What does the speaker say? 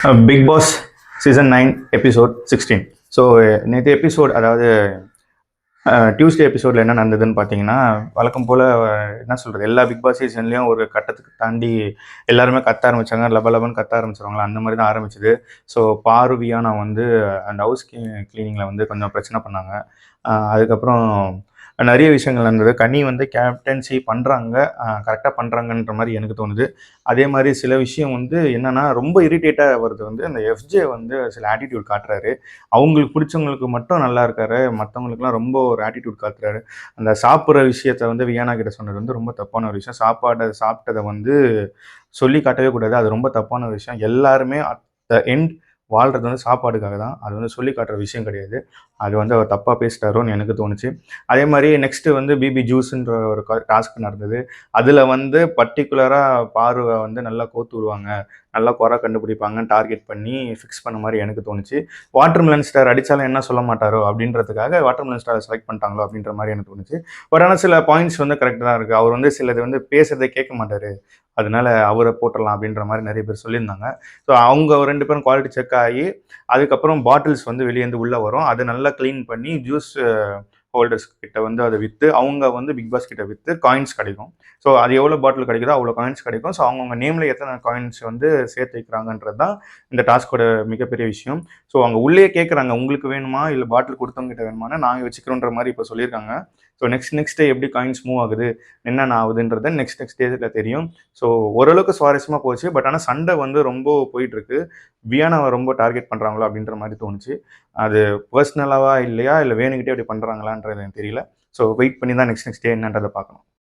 Big Boss season 9 episode 16. So நேற்று episode, அதாவது Tuesday எபிசோடில் என்ன நடந்ததுன்னு பார்த்தீங்கன்னா, வழக்கம் போல் என்ன சொல்கிறது, எல்லா பிக் பாஸ் சீசன்லேயும் ஒரு கட்டத்துக்கு தாண்டி எல்லாருமே கத்த ஆரம்பித்தாங்க. லபலபன்னு கத்த ஆரம்பிச்சிருவாங்களா, அந்த மாதிரி தான் ஆரம்பிச்சுது. ஸோ பார்வியானா வந்து அந்த ஹவுஸ் கிளீனிங்கில் வந்து கொஞ்சம் பிரச்சனை பண்ணாங்க. அதுக்கப்புறம் நிறைய விஷயங்கள் நடந்தது. கனி வந்து கேப்டன்சி பண்ணுறாங்க, கரெக்டாக பண்ணுறாங்கன்ற மாதிரி எனக்கு தோணுது. அதே மாதிரி சில விஷயம் வந்து என்னென்னா, ரொம்ப இரிட்டேட்டாக வருது வந்து அந்த எஃப்ஜே வந்து சில ஆட்டிடியூட் காட்டுறாரு. அவங்களுக்கு பிடிச்சவங்களுக்கு மட்டும் நல்லா இருக்காரு, மற்றவங்களுக்குலாம் ரொம்ப ஒரு ஆட்டிடியூட் காட்டுறாரு. அந்த சாப்பிட்ற விஷயத்த வந்து வியானா கிட்ட சொன்னது வந்து ரொம்ப தப்பான ஒரு விஷயம். சாப்பிட்டதை வந்து சொல்லி காட்டவே கூடாது. அது ரொம்ப தப்பான ஒரு விஷயம். எல்லாருமே அட் த எண்ட் வாழ்கிறது வந்து சாப்பாடுக்காக தான். அது வந்து சொல்லி காட்டுற விஷயம் கிடையாது. அது வந்து அவர் தப்பாக பேசிட்டாரோன்னு எனக்கு தோணுச்சு. அதே மாதிரி நெக்ஸ்ட்டு வந்து பிபி ஜூஸ்ன்ற ஒரு டாஸ்க் நடந்தது. அதில் வந்து பர்டிகுலராக பார்வை வந்து நல்லா கோத்து விடுவாங்க, நல்லா குறை கண்டுபிடிப்பாங்கன்னு டார்கெட் பண்ணி ஃபிக்ஸ் பண்ண மாதிரி எனக்கு தோணுச்சு. வாட்டர்மெலன் ஸ்டார் அடித்தாலும் என்ன சொல்ல மாட்டாரோ அப்படின்றதுக்காக வாட்டர்மெலன் ஸ்டாரை செலக்ட் பண்ணிட்டாங்களோ அப்படின்ற மாதிரி எனக்கு தோணுச்சு. பட் ஆனால் சில பாயிண்ட்ஸ் வந்து கரெக்டாக தான் இருக்குது. அவர் வந்து சிலது வந்து பேசுறதை கேட்க மாட்டார், அதனால அவரை போட்டுடலாம் அப்படின்ற மாதிரி நிறைய பேர் சொல்லியிருந்தாங்க. ஸோ அவங்க 2 பேரும் குவாலிட்டி செக் ஆகி அதுக்கப்புறம் பாட்டில்ஸ் வந்து வெளியேந்து உள்ளே வரும். அதை நல்லா க்ளீன் பண்ணி ஜூஸ் ஹோல்டர்ஸ் கிட்ட வந்து அதை விற்று அவங்க வந்து பிக் பாஸ் கிட்ட விற்று காயின்ஸ் கிடைக்கும். ஸோ அது எவ்வளோ பாட்டில் கிடைக்குதோ அவ்வளோ காயின்ஸ் கிடைக்கும். ஸோ அவங்கவுங்க நேமில் எத்தனை காயின்ஸ் வந்து சேர்த்து வைக்கிறாங்கன்றது தான் இந்த டாஸ்கோட மிகப்பெரிய விஷயம். ஸோ அவங்க உள்ளே கேட்குறாங்க, உங்களுக்கு வேணுமா இல்லை பாட்டில் கொடுத்தவங்க கிட்ட வேணுமான்னு நாங்கள் வச்சுக்கிறோன்ற மாதிரி இப்போ சொல்லியிருக்காங்க. ஸோ நெக்ஸ்ட் டே எப்படி காயின்ஸ் மூவ் ஆகுது, என்னென்ன ஆகுதுன்றத நெக்ஸ்ட் டேஸில் தெரியும். ஸோ ஓரளவுக்கு சுவாரஸ்யமாக போச்சு. பட் ஆனால் சண்டை வந்து ரொம்ப போயிட்டுருக்கு. வியானாவை ரொம்ப டார்கெட் பண்ணுறாங்களோ அப்படின்ற மாதிரி தோணுச்சு. அது பர்சனலாவா இல்லையா, இல்லை வேணுக்கிட்டே அப்படி பண்ணுறாங்களான்றது எனக்கு தெரியல. ஸோ வெயிட் பண்ணி தான் நெக்ஸ்ட் டே என்னன்றதை பார்க்கணும்.